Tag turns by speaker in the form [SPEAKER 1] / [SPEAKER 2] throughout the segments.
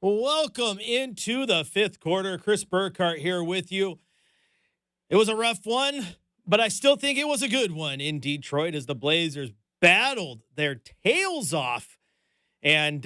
[SPEAKER 1] Welcome into the fifth quarter. Chris Burkhardt here with you. It was a rough one, but I still think it was a good one in Detroit as the Blazers battled their tails off. And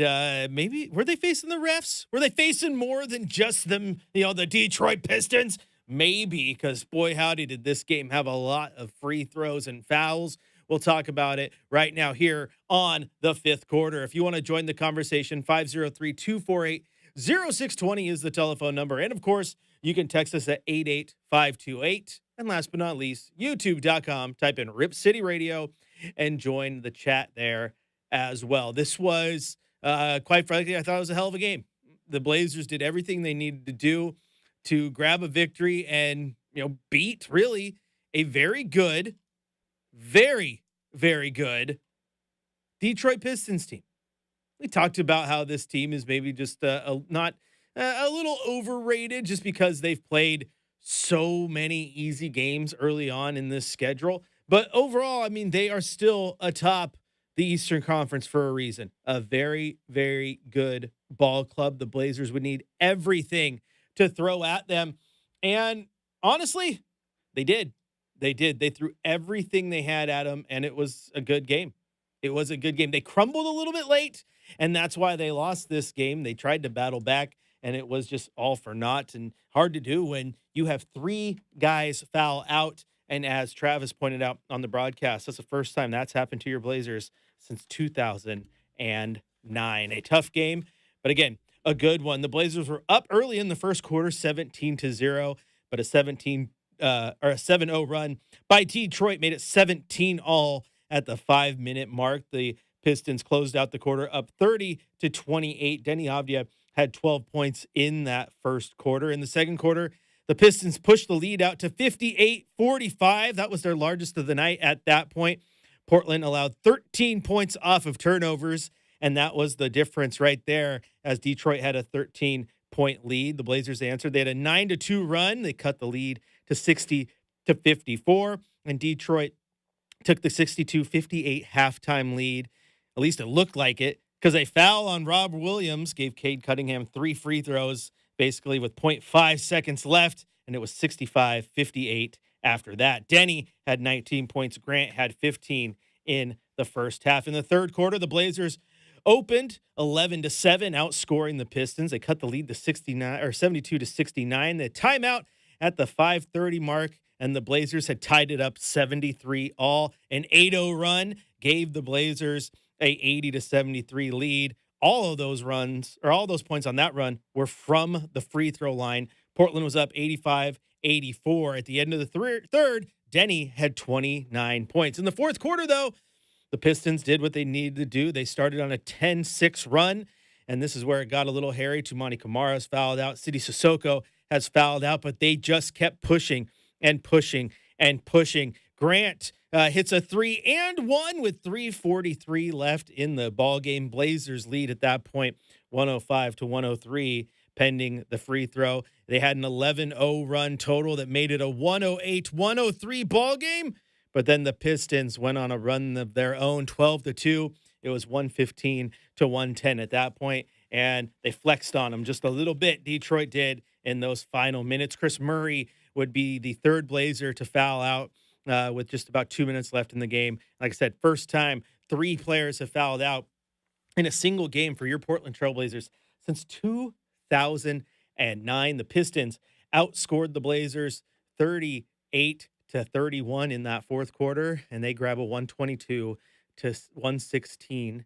[SPEAKER 1] maybe were they facing the refs? Were they facing more than just them, the Detroit Pistons? Maybe, because boy, howdy, did this game have a lot of free throws and fouls. We'll talk about it right now here on the fifth quarter. If you want to join the conversation, 503-248-0620 is the telephone number. And of course, you can text us at 88528. And last but not least, youtube.com, type in Rip City Radio and join the chat there as well. This was, quite frankly, I thought it was a hell of a game. The Blazers did everything they needed to do to grab a victory and, beat really a very good, very, very good Detroit Pistons team. We talked about how this team is maybe just not a little overrated just because they've played so many easy games early on in this schedule. But overall, I mean, they are still atop the Eastern Conference for a reason. A very, very good ball club. The Blazers would need everything to throw at them. And honestly, they did. They did. They threw everything they had at them, and it was a good game. It was a good game. They crumbled a little bit late, and that's why they lost this game. They tried to battle back, and it was just all for naught and hard to do when you have three guys foul out. And as Travis pointed out on the broadcast, that's the first time that's happened to your Blazers since 2009. A tough game, but again, a good one. The Blazers were up early in the first quarter, 17-0, but a 7-0 run by Detroit made it 17-all at the 5-minute mark. The Pistons closed out the quarter up 30-28. Denny Avdia had 12 points in that first quarter. In the second quarter, the Pistons pushed the lead out to 58-45. That was their largest of the night at that point. Portland allowed 13 points off of turnovers, and that was the difference right there as Detroit had a 13-point lead. The Blazers answered. They had a 9-2 run. They cut the lead to 60-54, and Detroit took the 62-58 halftime lead. At least it looked like it, because a foul on Rob Williams gave Cade Cunningham 3 free throws, basically with 0.5 seconds left, and it was 65-58 after that. Denny had 19 points. Grant had 15 in the first half. In the third quarter, the Blazers opened 11-7, outscoring the Pistons. They cut the lead to 72-69. The timeout at the 5:30 mark, and the Blazers had tied it up 73-all. An 8-0 run gave the Blazers a 80-73 lead. All of those runs, or all those points on that run, were from the free throw line. Portland was up 85-84. At the end of the third, Denny had 29 points. In the fourth quarter, though, the Pistons did what they needed to do. They started on a 10-6 run, and this is where it got a little hairy. Toumani Kamara's fouled out. Sidi Sissoko has fouled out, but they just kept pushing and pushing and pushing. Grant hits a 3-and-1 with 3:43 left in the ballgame. Blazers lead at that point, 105-103, pending the free throw. They had an 11-0 run total that made it a 108-103 ballgame. But then the Pistons went on a run of their own, 12-2. It was 115-110 at that point, and they flexed on them just a little bit. Detroit did in those final minutes. Chris Murray would be the third Blazer to foul out with just about 2 minutes left in the game. Like I said, first time 3 players have fouled out in a single game for your Portland Trailblazers since 2009. The Pistons outscored the Blazers 38-31 in that fourth quarter, and they grab a 122-116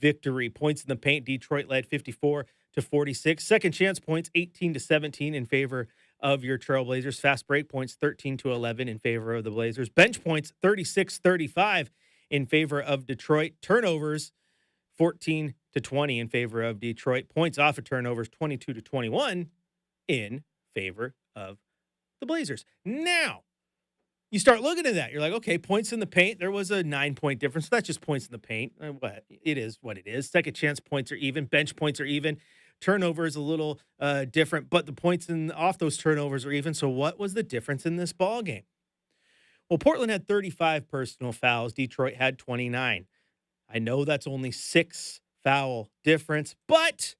[SPEAKER 1] victory. Points in the paint, Detroit led 54-46. Second chance points, 18-17 in favor of your Trailblazers. Fast break points, 13-11 in favor of the Blazers. Bench points, 36-35 in favor of Detroit. Turnovers, 14-20 in favor of Detroit. Points off of turnovers, 22-21 in favor of the Blazers. Now, you start looking at that. You're like, okay, points in the paint. There was a 9-point difference. So that's just points in the paint. What it is, what it is. Second chance points are even. Bench points are even. Turnover is a little different, but the points off those turnovers are even. So what was the difference in this ball game? Well, Portland had 35 personal fouls. Detroit had 29. I know that's only 6 foul difference, but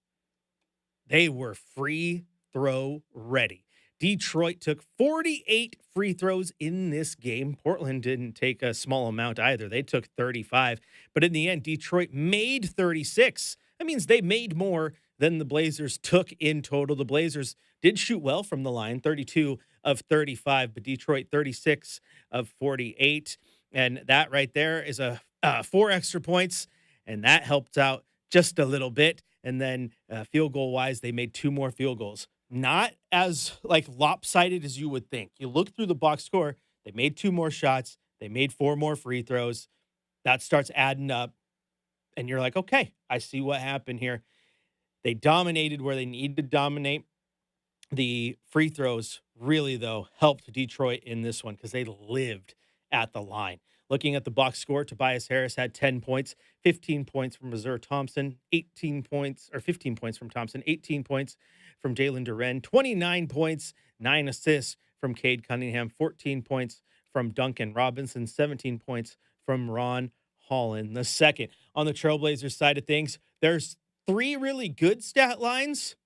[SPEAKER 1] They were free throw ready. Detroit took 48 free throws in this game. Portland didn't take a small amount either. They took 35. But in the end, Detroit made 36. That means they made more than the Blazers took in total. The Blazers did shoot well from the line, 32 of 35, but Detroit 36 of 48. And that right there is a 4 extra points, and that helped out just a little bit. And then field goal wise, they made 2 more field goals. Not as like lopsided as you would think. You look through the box score, they made 2 more shots, they made 4 more free throws. That starts adding up, and you're like, okay, I see what happened here. They dominated where they needed to dominate. The free throws really, though, helped Detroit in this one because they lived at the line. Looking at the box score, Tobias Harris had 10 points, 15 points from Mazur Thompson, 15 points from Thompson, 18 points from Jalen Duren, 29 points, 9 assists from Cade Cunningham, 14 points from Duncan Robinson, 17 points from Ron Holland II. On the Trailblazers side of things, there's 3 really good stat lines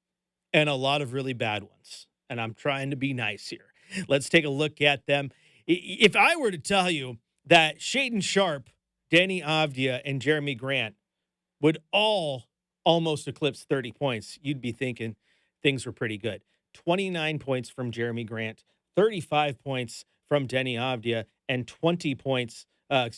[SPEAKER 1] and a lot of really bad ones. And I'm trying to be nice here. Let's take a look at them. If I were to tell you that Shaedon Sharpe, Danny Avdia, and Jeremy Grant would all almost eclipse 30 points, you'd be thinking things were pretty good. 29 points from Jeremy Grant, 35 points from Danny Avdia, and 28 points from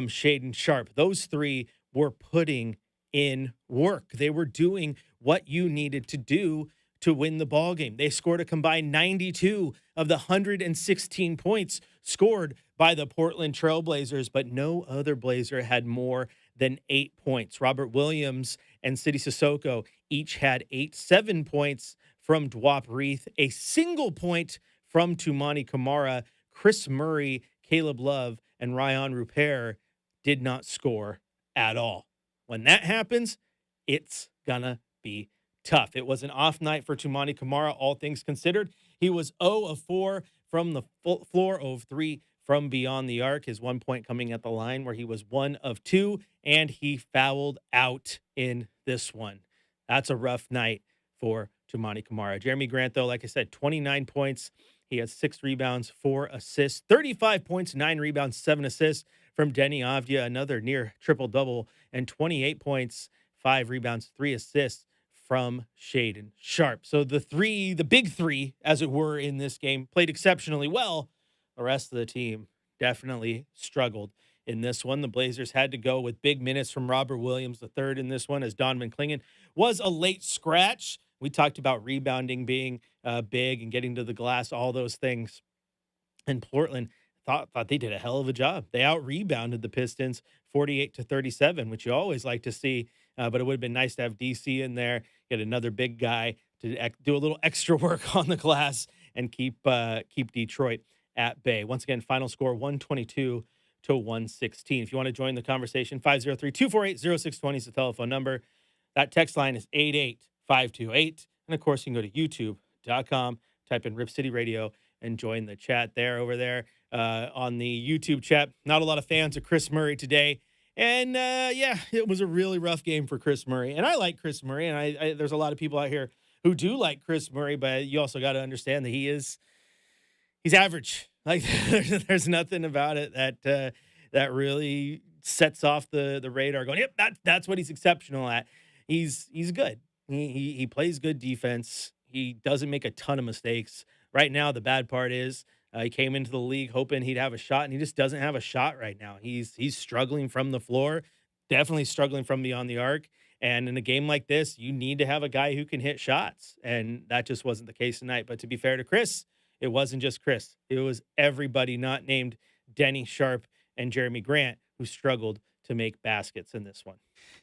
[SPEAKER 1] Shaedon Sharpe. Those 3 were putting in work. They were doing what you needed to do to win the ball game. They scored a combined 92 of the 116 points scored by the Portland Trailblazers, but no other Blazer had more than 8 points. Robert Williams and Sidi Sissoko each had 7 points from Dwop Reith, a single point from Toumani Camara. Chris Murray, Caleb Love, and Ryan Rupert did not score at all. When that happens, it's gonna be tough. It was an off night for Toumani Camara, all things considered. He was 0 of 4 from the floor, 0 of 3 from beyond the arc. His 1 point coming at the line where he was 1 of 2, and he fouled out in this one. That's a rough night for Toumani Camara. Jeremy Grant, though, like I said, 29 points. He has 6 rebounds, 4 assists, 35 points, 9 rebounds, 7 assists from Denny Avdia, another near triple-double, and 28 points, 5 rebounds, 3 assists from Shaedon Sharpe. So the big three, as it were, in this game played exceptionally well. The rest of the team definitely struggled in this one. The Blazers had to go with big minutes from Robert Williams III in this one, as Donovan Clingan was a late scratch. We talked about rebounding being big and getting to the glass, all those things. And Portland thought they did a hell of a job. They out-rebounded the Pistons 48-37, which you always like to see. But it would have been nice to have DC in there, get another big guy to do a little extra work on the glass and keep Detroit at bay. Once again, final score 122-116. If you want to join the conversation, 503-248-0620 is the telephone number. That text line is 88528. And of course, you can go to youtube.com, type in Rip City Radio, and join the chat over there on the YouTube chat. Not a lot of fans of Chris Murray today. And, it was a really rough game for Chris Murray. And I like Chris Murray, and there's a lot of people out here who do like Chris Murray, but you also got to understand that he's average. Like, there's nothing about it that really sets off the radar going, yep, that's what he's exceptional at. He's good. He plays good defense. He doesn't make a ton of mistakes. Right now, the bad part is he came into the league hoping he'd have a shot, and he just doesn't have a shot right now. He's struggling from the floor, definitely struggling from beyond the arc. And in a game like this, you need to have a guy who can hit shots, and that just wasn't the case tonight. But to be fair to Chris, it wasn't just Chris. It was everybody not named Denny Sharpe and Jeremy Grant who struggled to make baskets in this one.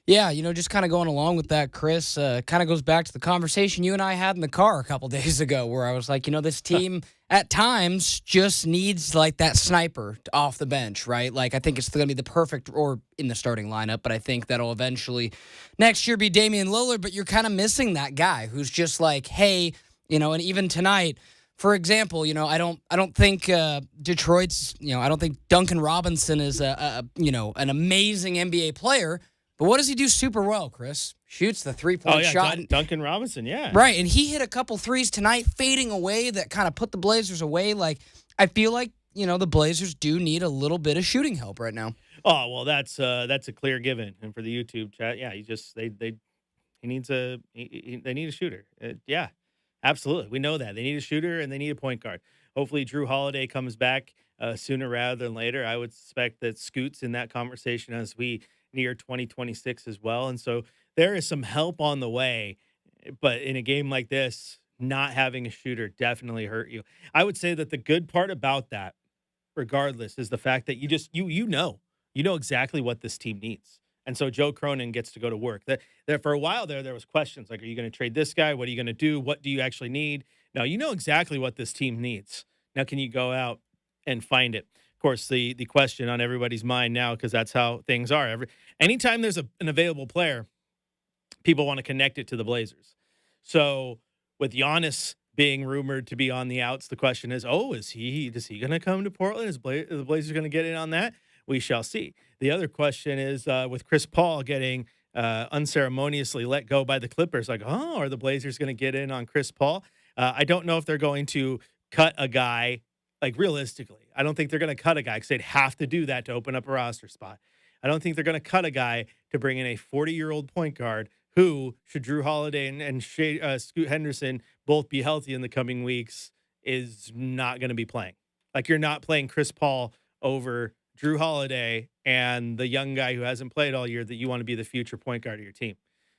[SPEAKER 2] Yeah, just kind of going along with that, Chris, kind of goes back to the conversation you and I had in the car a couple days ago where I was like, this team at times just needs like that sniper off the bench, right? Like, I think it's going to be the perfect, or in the starting lineup, but I think that'll eventually next year be Damian Lillard, but you're kind of missing that guy who's just like, hey, and even tonight, for example, I don't think Detroit's, I don't think Duncan Robinson is an amazing NBA player, But what does he do super well, Chris? Shoots the three-point
[SPEAKER 1] Oh, yeah,
[SPEAKER 2] shot.
[SPEAKER 1] Duncan Robinson, yeah.
[SPEAKER 2] Right, and he hit a couple threes tonight, fading away, that kind of put the Blazers away. Like, I feel like, the Blazers do need a little bit of shooting help right now.
[SPEAKER 1] Oh, well, that's a clear given. And for the YouTube chat, yeah, they need a shooter. Yeah, absolutely. We know that. They need a shooter and they need a point guard. Hopefully Drew Holiday comes back sooner rather than later. I would suspect that Scoot's in that conversation as we near 2026 as well. And so there is some help on the way. But in a game like this, not having a shooter definitely hurt you. I would say that the good part about that, regardless, is the fact that you know exactly what this team needs. And so Joe Cronin gets to go to work. That for a while there was questions like, are you going to trade this guy? What are you going to do? What do you actually need? No, you know exactly what this team needs. Now, can you go out and find it? Of course, the question on everybody's mind now, because that's how things are. Anytime there's an available player, people want to connect it to the Blazers. So with Giannis being rumored to be on the outs, the question is, is he going to come to Portland? Is the Blazers going to get in on that? We shall see. The other question is with Chris Paul getting unceremoniously let go by the Clippers, are the Blazers going to get in on Chris Paul? I don't know if they're going to cut a guy, realistically. I don't think they're going to cut a guy because they'd have to do that to open up a roster spot. I don't think they're going to cut a guy to bring in a 40-year-old point guard who, should Drew Holiday and Scoot Henderson both be healthy in the coming weeks, is not going to be playing. You're not playing Chris Paul over Drew Holiday and the young guy who hasn't played all year that you want to be the future point guard of your team.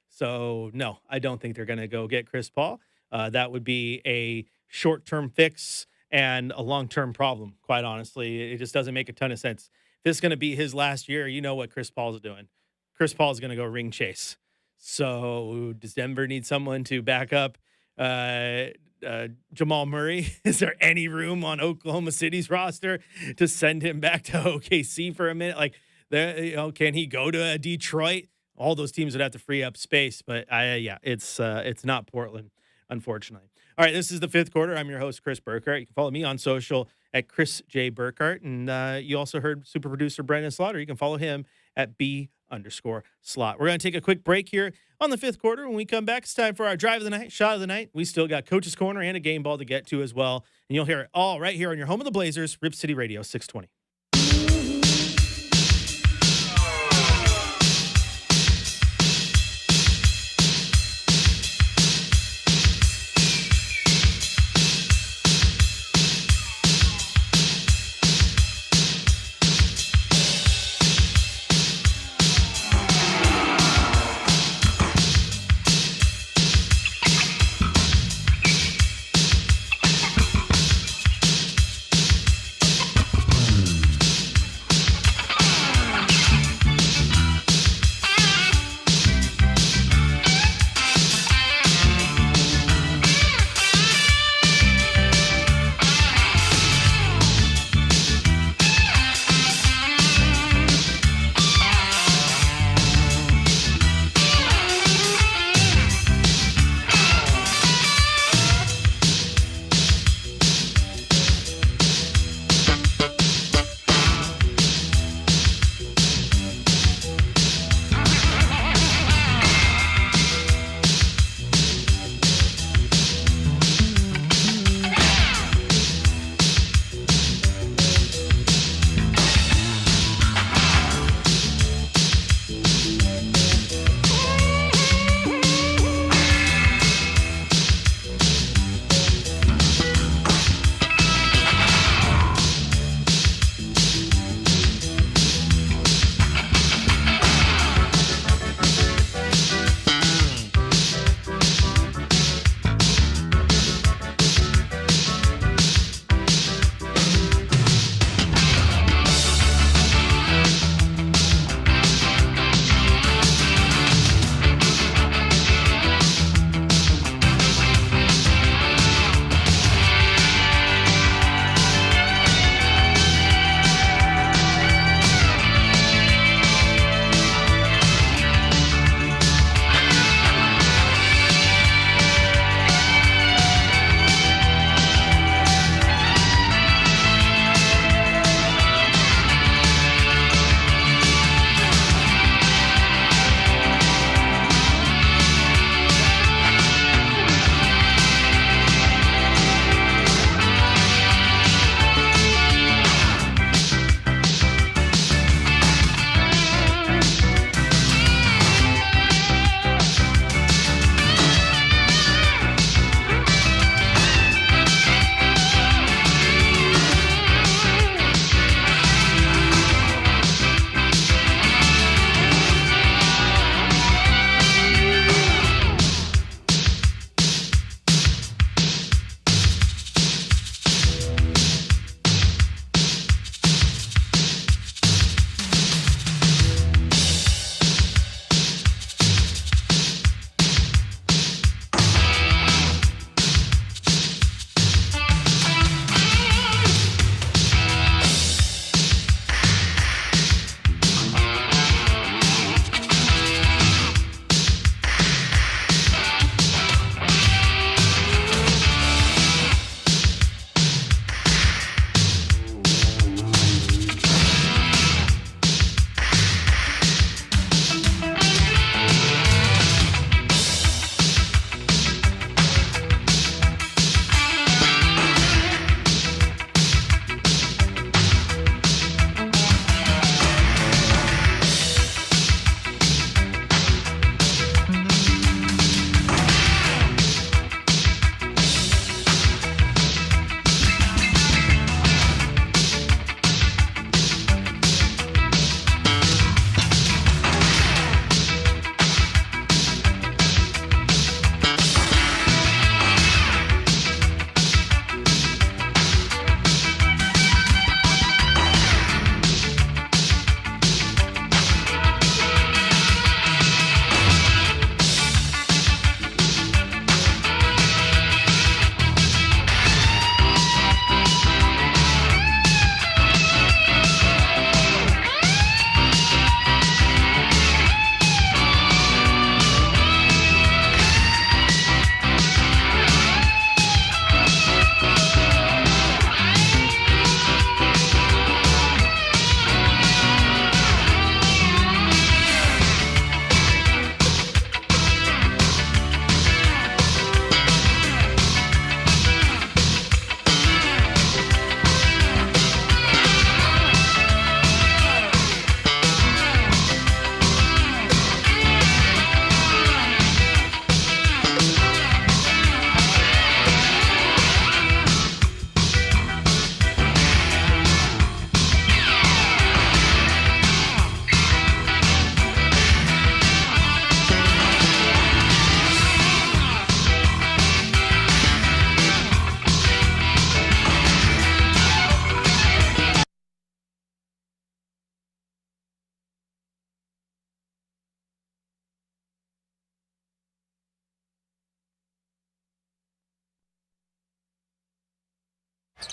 [SPEAKER 1] So, no, I don't think they're going to go get Chris Paul. That would be a short-term fix and a long-term problem, quite honestly. It just doesn't make a ton of sense. If this is going to be his last year, you know what Chris Paul's doing. Chris Paul's going to go ring chase. So does Denver need someone to back up Jamal Murray? Is there any room on Oklahoma City's roster to send him back to OKC for a minute? Can he go to Detroit? All those teams would have to free up space, but it's not Portland, unfortunately. All right, this is the fifth quarter. I'm your host, Chris Burkhardt. You can follow me on social at Chris J. Burkhardt. And you also heard super producer Brenden Slaughter. You can follow him at B_slot. We're going to take a quick break here on the fifth quarter. When we come back, it's time for our drive of the night, shot of the night. We still got Coach's Corner and a game ball to get to as well. And you'll hear it all right here on your home of the Blazers, Rip City Radio 620.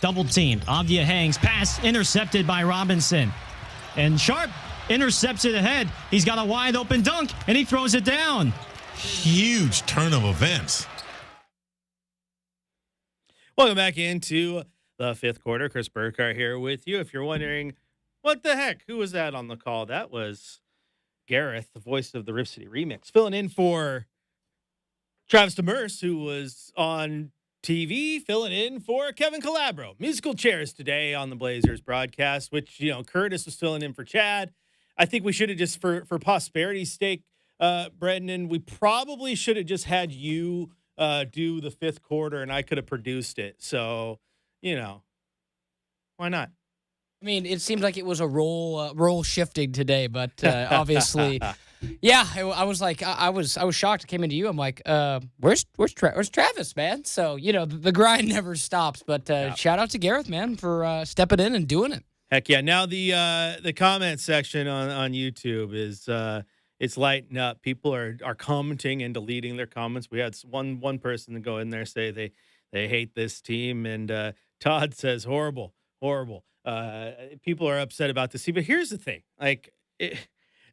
[SPEAKER 3] Double teamed. Avdia hangs. Pass intercepted by Robinson. And Sharp intercepts it ahead. He's got a wide open dunk, and he throws it down.
[SPEAKER 4] Huge turn of events.
[SPEAKER 1] Welcome back into the fifth quarter. Chris Burkhardt here with you. If you're wondering, what the heck? Who was that on the call? That was Gareth, the voice of the Rip City Remix, filling in for Travis Demers, who was on TV, filling in for Kevin Calabro. Musical chairs today on the Blazers broadcast, which, Curtis was filling in for Chad. I think we should have just, for prosperity's sake, Brenden, we probably should have just had you do the fifth quarter, and I could have produced it. So, why not?
[SPEAKER 2] I mean, it seems like it was a role shifting today, but obviously, yeah. I was like, I was shocked. I came into you. I'm like, where's Travis, man? So the grind never stops. But shout out to Gareth, man, for stepping in and doing it.
[SPEAKER 1] Heck yeah! Now the comment section on YouTube is it's lighting up. People are commenting and deleting their comments. We had one person to go in there say they hate this team, and Todd says horrible. People are upset about this. But here's the thing: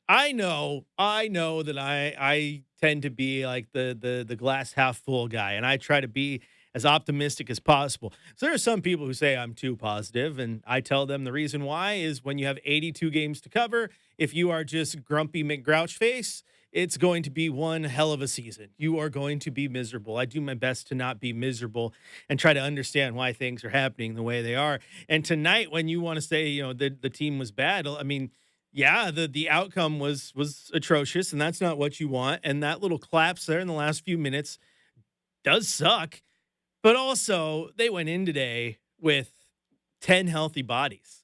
[SPEAKER 1] I know that I tend to be like the glass half full guy, and I try to be as optimistic as possible. So there are some people who say I'm too positive, and I tell them the reason why is when you have 82 games to cover, if you are just grumpy McGrouch face, it's going to be one hell of a season. You are going to be miserable. I do my best to not be miserable and try to understand why things are happening the way they are. And tonight, when you want to say, the team was bad, I mean, yeah, the outcome was atrocious, and that's not what you want. And that little collapse there in the last few minutes does suck. But also, they went in today with 10 healthy bodies.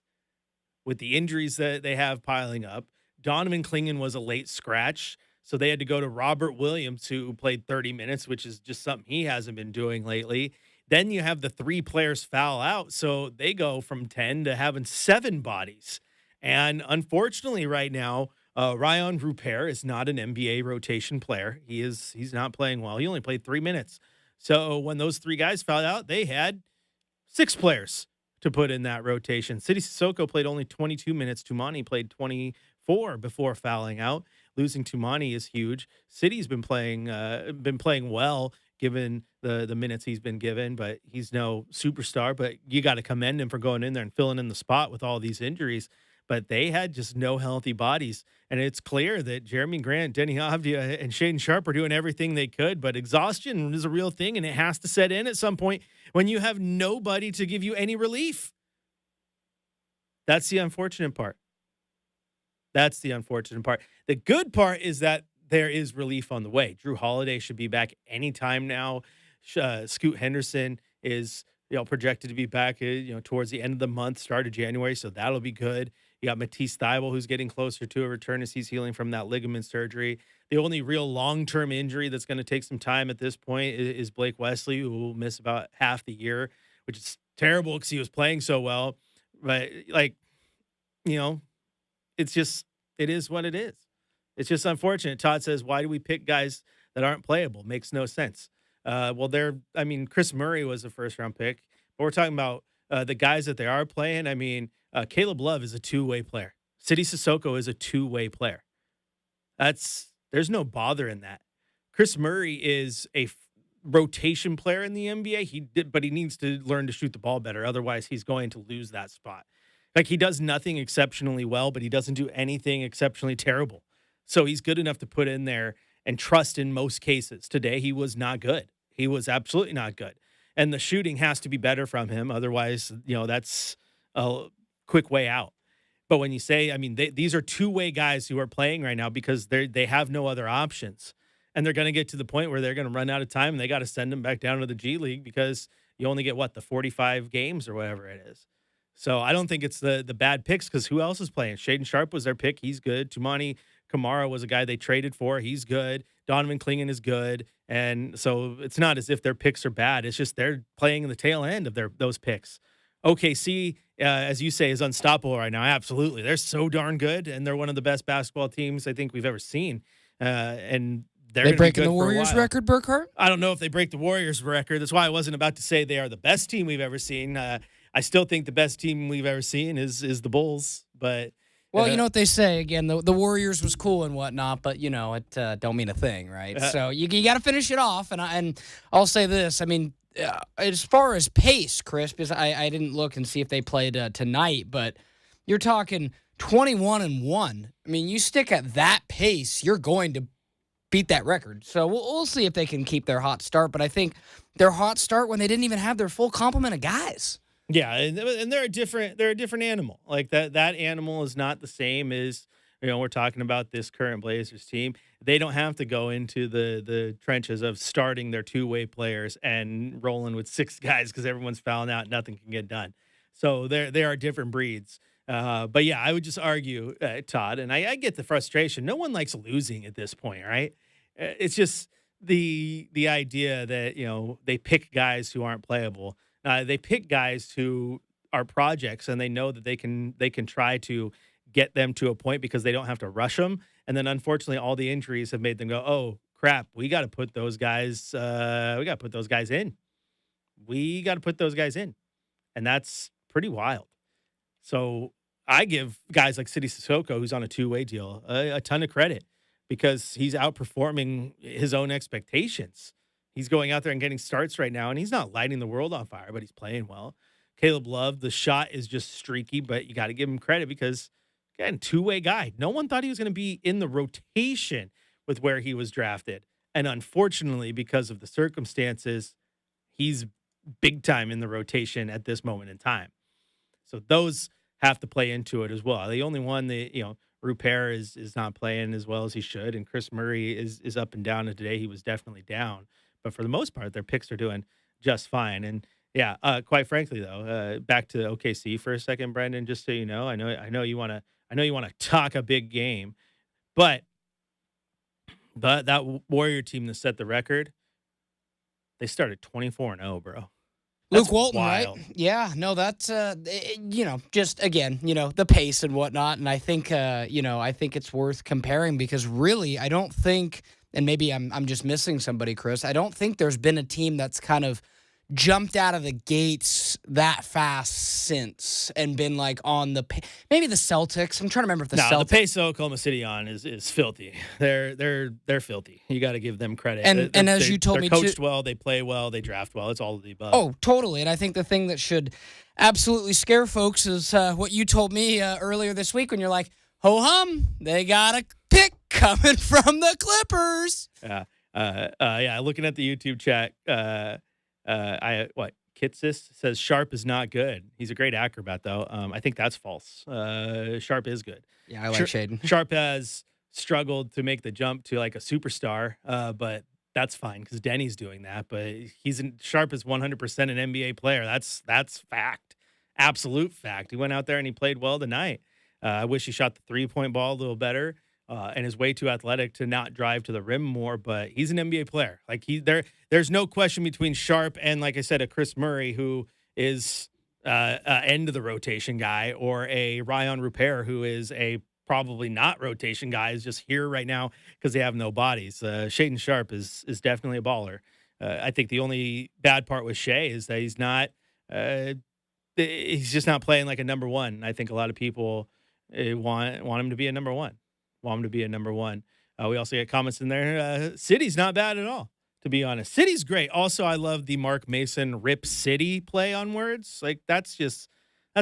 [SPEAKER 1] With the injuries that they have piling up, Donovan Clingan was a late scratch, so they had to go to Robert Williams, who played 30 minutes, which is just something he hasn't been doing lately. Then you have the 3 players foul out, so they go from 10 to having 7 bodies. And unfortunately, right now, Ryan Rupert is not an NBA rotation player. He's not playing well. He only played 3 minutes. So when those 3 guys fouled out, they had 6 players to put in that rotation. City Sissoko played only 22 minutes. Tumani played 24 before fouling out. Losing Tumani is huge. City's been playing well given the minutes he's been given, but he's no superstar. But you got to commend him for going in there and filling in the spot with all these injuries. But they had just no healthy bodies. And it's clear that Jeremy Grant, Denny Avdia, and Shaden Sharp are doing everything they could. But exhaustion is a real thing, and it has to set in at some point when you have nobody to give you any relief. That's the unfortunate part. The good part is that there is relief on the way. Drew Holiday should be back anytime now. Scoot Henderson is projected to be back towards the end of the month, start of January, so that'll be good. You got Matisse Thybulle, who's getting closer to a return as he's healing from that ligament surgery. The only real long-term injury that's going to take some time at this point is Blake Wesley, who will miss about half the year, which is terrible because he was playing so well. But, it is what it is. It's just unfortunate. Todd says, why do we pick guys that aren't playable? Makes no sense. Chris Murray was a first-round pick, but we're talking about the guys that they are playing. Caleb Love is a two-way player. City Sissoko is a two-way player. There's no bother in that. Chris Murray is a rotation player in the NBA. But he needs to learn to shoot the ball better. Otherwise, he's going to lose that spot. He does nothing exceptionally well, but he doesn't do anything exceptionally terrible. So he's good enough to put in there and trust in most cases. Today, he was not good. He was absolutely not good. And the shooting has to be better from him. Otherwise, that's a quick way out. But when you say, these are two-way guys who are playing right now because they have no other options. And they're going to get to the point where they're going to run out of time and they got to send them back down to the G League because you only get, the 45 games or whatever it is. So I don't think it's the bad picks because who else is playing? Shaden Sharp was their pick. He's good. Tumani Kamara was a guy they traded for. He's good. Donovan Clingan is good. And so it's not as if their picks are bad. It's just they're playing in the tail end of those picks. OKC, as you say, is unstoppable right now. Absolutely. They're so darn good, and they're one of the best basketball teams I think we've ever seen. And they're
[SPEAKER 2] breaking the Warriors record, Burkhardt?
[SPEAKER 1] I don't know if they break the Warriors record. That's why I wasn't about to say they are the best team we've ever seen. I still think the best team we've ever seen is the Bulls. But
[SPEAKER 2] Well, you know what they say again. The Warriors was cool and whatnot, but it don't mean a thing, right? So you got to finish it off. And I'll say this. I mean, as far as pace, Chris, because I didn't look and see if they played tonight, but you're talking 21-1. I mean, you stick at that pace, you're going to beat that record. So we'll see if they can keep their hot start. But I think their hot start when they didn't even have their full complement of guys.
[SPEAKER 1] Yeah, and they're a different animal. Like that animal is not the same as, we're talking about this current Blazers team. They don't have to go into the trenches of starting their two-way players and rolling with 6 guys because everyone's fouling out, nothing can get done. So they are different breeds. But yeah, I would just argue, Todd, and I get the frustration. No one likes losing at this point, right? It's just the idea that they pick guys who aren't playable. They pick guys who are projects, and they know that they can try to get them to a point because they don't have to rush them. And then unfortunately, all the injuries have made them go, oh crap, we got to put those guys. We got to put those guys in. We got to put those guys in, and that's pretty wild. So I give guys like City Sissoko, who's on a 2-way deal, a ton of credit because he's outperforming his own expectations. He's going out there and getting starts right now, and he's not lighting the world on fire, but he's playing well. Caleb Love, the shot is just streaky, but you got to give him credit because, again, 2-way guy. No one thought he was going to be in the rotation with where he was drafted. And unfortunately, because of the circumstances, he's big time in the rotation at this moment in time. So those have to play into it as well. The only one that, Rupert is not playing as well as he should, and Chris Murray is up and down, and today he was definitely down. But for the most part, their picks are doing just fine. And yeah, quite frankly though, back to OKC for a second, Brenden, just so you know, I know you want to talk a big game, but that Warrior team that set the record, they started 24-0, bro. That's
[SPEAKER 2] Luke Walton,
[SPEAKER 1] wild.
[SPEAKER 2] right? Yeah, no, that's just again, the pace and whatnot, and I think I think it's worth comparing because really, I don't think, and maybe I'm just missing somebody, Chris. I don't think there's been a team that's kind of jumped out of the gates that fast since and been like on the maybe the Celtics. I'm trying to remember if the Celtics.
[SPEAKER 1] The pace of Oklahoma City on is filthy. They're filthy. You got to give them credit.
[SPEAKER 2] And as you told me,
[SPEAKER 1] they're coached well, they play well, they draft well. It's all of the above.
[SPEAKER 2] Oh, totally. And I think the thing that should absolutely scare folks is what you told me earlier this week when you're like, ho hum, they got a pick coming from the Clippers.
[SPEAKER 1] Yeah. Looking at the YouTube chat, Kitsis says Sharp is not good. He's a great acrobat, though. I think that's false. Sharp is good.
[SPEAKER 2] Yeah, I like Shaden.
[SPEAKER 1] Sharp has struggled to make the jump to like a superstar, but that's fine because Denny's doing that. But Sharp is 100% an NBA player. That's fact, absolute fact. He went out there and he played well tonight. I wish he shot the 3-point ball a little better. And is way too athletic to not drive to the rim more, but he's an NBA player. Like there's no question between Sharp and, like I said, a Chris Murray who is end of the rotation guy, or a Ryan Rupert who is a probably not rotation guy, is just here right now because they have no bodies. Shaden Sharp is definitely a baller. I think the only bad part with Shea is that he's just not playing like a number one. I think a lot of people want him to be a number one. We also get comments in there. City's not bad at all, to be honest. City's great. Also, I love the Mark Mason Rip City play on words. Like that's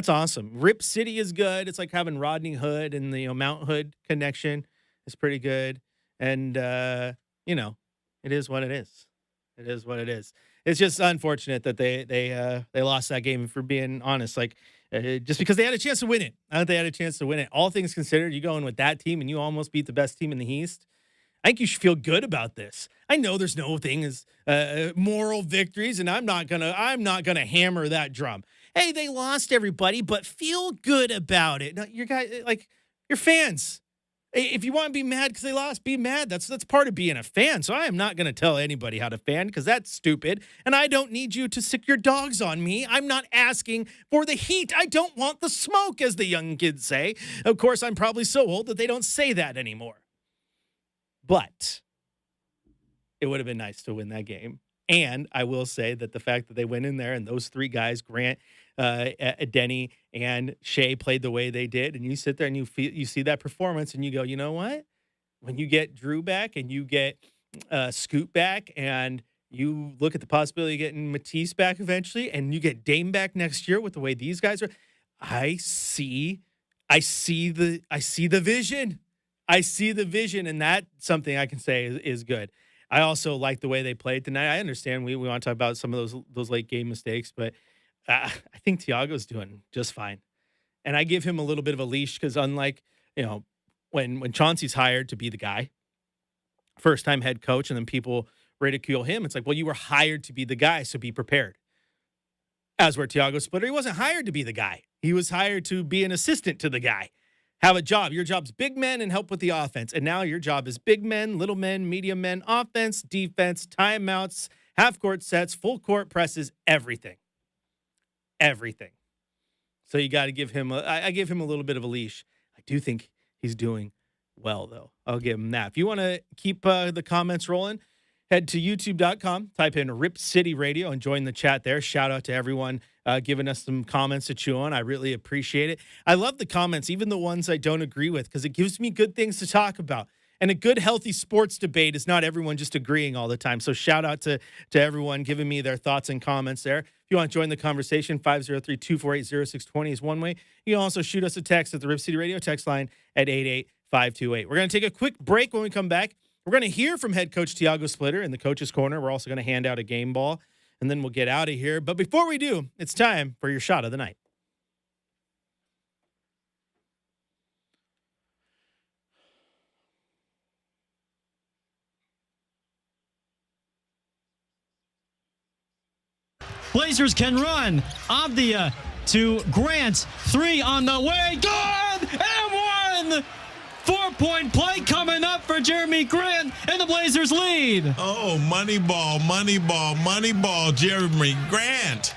[SPEAKER 1] awesome. Rip City is good. It's like having Rodney Hood and the Mount Hood connection is pretty good. And it is what it is. It is what it is. It's just unfortunate that they lost that game. For being honest, like. Just because they had a chance to win it. I think they had a chance to win it. All things considered, you go in with that team and you almost beat the best team in the East. I think you should feel good about this. I know there's no thing as moral victories, and I'm not gonna hammer that drum. Hey, they lost everybody, but feel good about it. Now, your guys, like your fans. If you want to be mad because they lost, be mad. That's part of being a fan. So I am not going to tell anybody how to fan because that's stupid. And I don't need you to sick your dogs on me. I'm not asking for the heat. I don't want the smoke, as the young kids say. Of course, I'm probably so old that they don't say that anymore. But it would have been nice to win that game. And I will say that the fact that they went in there and those 3 guys, Grant, Denny and Shea played the way they did, and you sit there and you see that performance, and you go, you know what? When you get Drew back and you get Scoot back, and you look at the possibility of getting Matisse back eventually, and you get Dame back next year with the way these guys are, I see the vision. I see the vision, and that's something I can say is good. I also like the way they played tonight. I understand we want to talk about some of those late game mistakes, but I think Thiago's doing just fine. And I give him a little bit of a leash because unlike, when Chauncey's hired to be the guy, first time head coach, and then people ridicule him, it's like, well, you were hired to be the guy, so be prepared. As where Thiago Splitter, he wasn't hired to be the guy. He was hired to be an assistant to the guy. Have a job. Your job's big men and help with the offense. And now your job is big men, little men, medium men, offense, defense, timeouts, half-court sets, full-court presses, everything. Everything. So you got to give him I give him a little bit of a leash. I do think he's doing well, though. I'll give him that. If you want to keep the comments rolling, head to youtube.com, type in Rip City Radio, and join the chat there. Shout out to everyone giving us some comments to chew on. I really appreciate it. I love the comments, even the ones I don't agree with, because it gives me good things to talk about. And a good, healthy sports debate is not everyone just agreeing all the time. So shout out to everyone giving me their thoughts and comments there. If you want to join the conversation, 503-248-0620 is one way. You can also shoot us a text at the Rip City Radio text line at 88528. We're going to take a quick break. When we come back, we're going to hear from head coach Thiago Splitter in the coach's corner. We're also going to hand out a game ball, and then we'll get out of here. But before we do, it's time for your shot of the night.
[SPEAKER 3] Blazers can run. Avdia to Grant. 3 on the way. Good! And 1! 4-point play coming up for Jeremy Grant, and the Blazers lead.
[SPEAKER 4] Oh, money ball, Jeremy Grant.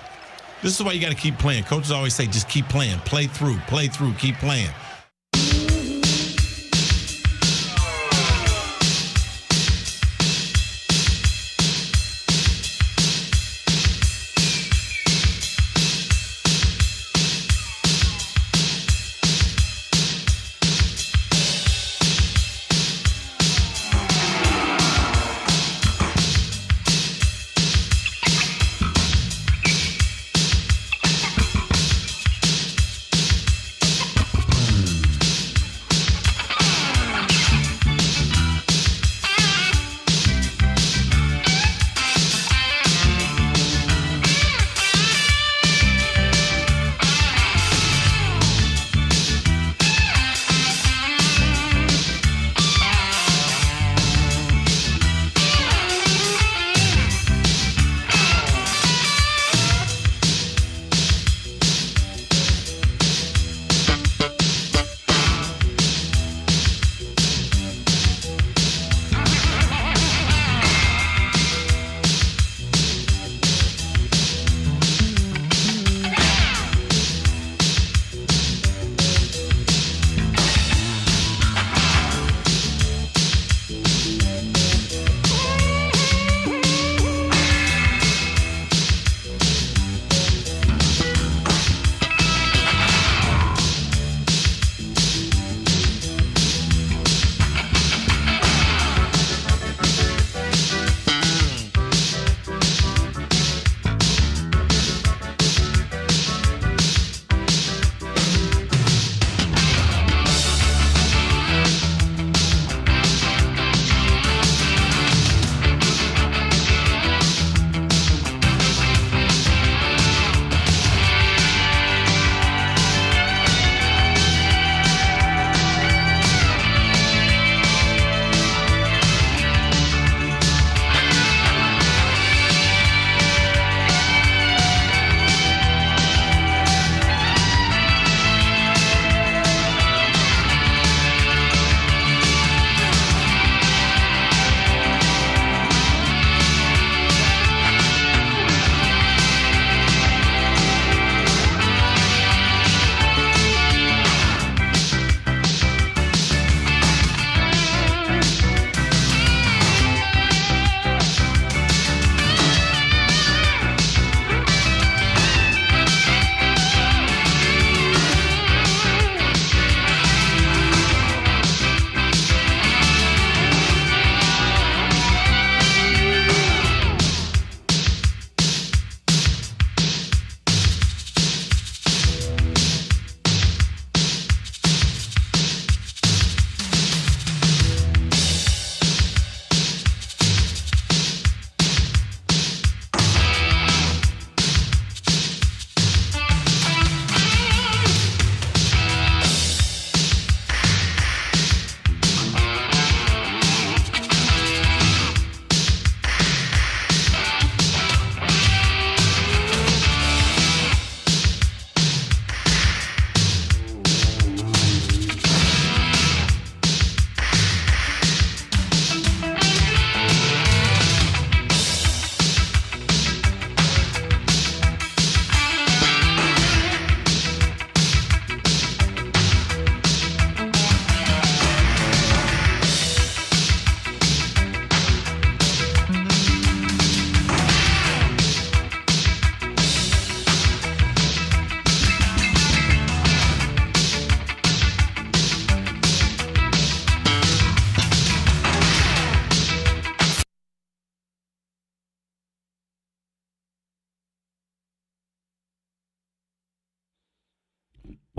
[SPEAKER 4] This is why you got to keep playing. Coaches always say, just keep playing. Play through, keep playing.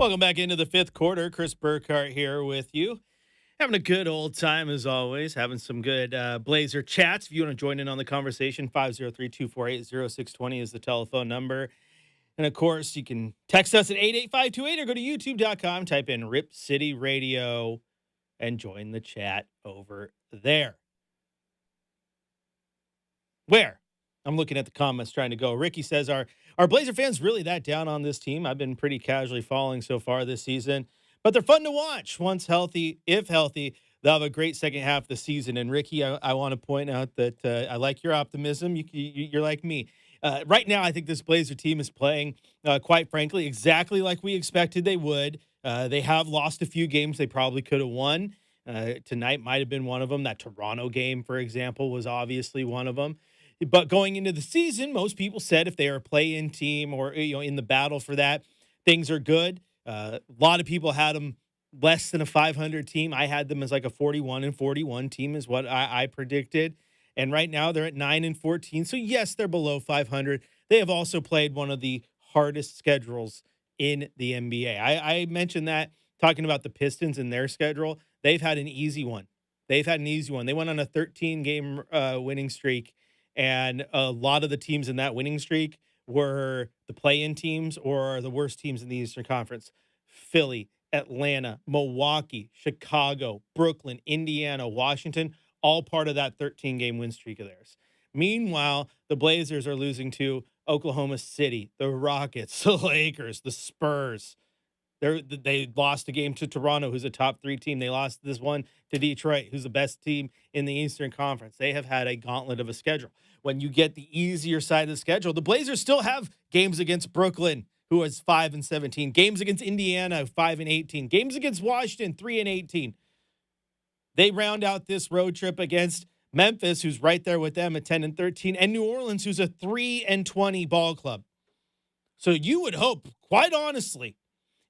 [SPEAKER 1] Welcome back into the fifth quarter. Chris Burkhardt here with you. Having a good old time as always, having some good Blazer chats. If you want to join in on the conversation, 503-248-0620 is the telephone number. And of course, you can text us at 88528 or go to youtube.com, type in Rip City Radio and join the chat over there. Where? I'm looking at the comments trying to go. Ricky says, are Blazer fans really that down on this team? I've been pretty casually following so far this season, but they're fun to watch. Once healthy, if healthy, they'll have a great second half of the season. And Ricky, I want to point out that I like your optimism. You're like me. Right now, I think this Blazer team is playing, quite frankly, exactly like we expected they would. They have lost a few games they probably could have won. Tonight might have been one of them. That Toronto game, for example, was obviously one of them. But going into the season, most people said if they are a play-in team or in the battle for that, things are good. A lot of people had them less than a 500 team. I had them as like a 41-41 team is what I predicted. And right now they're at 9-14. So yes, they're below 500. They have also played one of the hardest schedules in the NBA. I mentioned that talking about the Pistons and their schedule. They've had an easy one. They went on a 13-game winning streak. And a lot of the teams in that winning streak were the play-in teams or the worst teams in the Eastern Conference. Philly, Atlanta, Milwaukee, Chicago, Brooklyn, Indiana, Washington, all part of that 13-game win streak of theirs. Meanwhile, the Blazers are losing to Oklahoma City, the Rockets, the Lakers, the Spurs. They lost a game to Toronto, who's a top 3 team. They lost this one to Detroit, who's the best team in the Eastern Conference. They have had a gauntlet of a schedule. When you get the easier side of the schedule, the Blazers still have games against Brooklyn, who is 5-17, games against Indiana, 5-18, games against Washington, 3-18. They round out this road trip against Memphis, who's right there with them at 10-13, and New Orleans, who's a 3-20 ball club. So you would hope, quite honestly,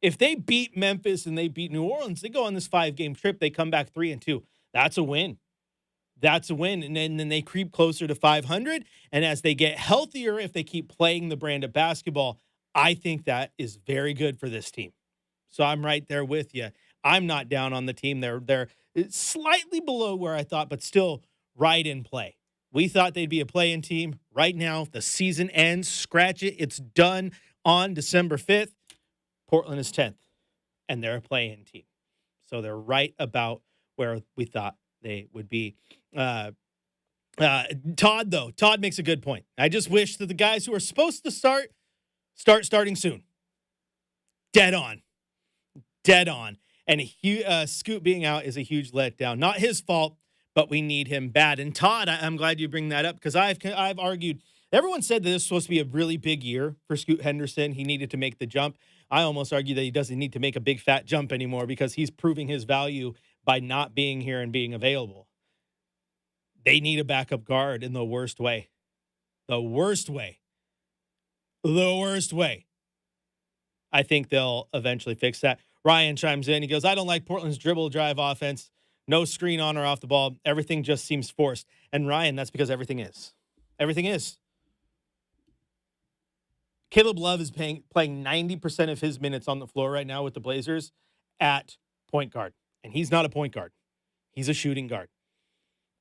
[SPEAKER 1] if they beat Memphis and they beat New Orleans, they go on this 5-game trip. They come back 3-2. That's a win. And then they creep closer to 500. And as they get healthier, if they keep playing the brand of basketball, I think that is very good for this team. So I'm right there with you. I'm not down on the team. They're slightly below where I thought, but still right in play. We thought they'd be a play-in team. Right now, the season ends. Scratch it. It's done on December 5th. Portland is 10th, and they're a play-in team. So they're right about where we thought they would be. Todd makes a good point. I just wish that the guys who are supposed to start starting soon. Dead on. And Scoot being out is a huge letdown. Not his fault, but we need him bad. And Todd, I'm glad you bring that up because I've argued. Everyone said that this was supposed to be a really big year for Scoot Henderson. He needed to make the jump. I almost argue that he doesn't need to make a big fat jump anymore because he's proving his value by not being here and being available. They need a backup guard in the worst way. The worst way. I think they'll eventually fix that. Ryan chimes in. He goes, I don't like Portland's dribble drive offense. No screen on or off the ball. Everything just seems forced. And Ryan, that's because everything is. Everything is. Caleb Love is playing 90% of his minutes on the floor right now with the Blazers at point guard. And he's not a point guard. He's a shooting guard.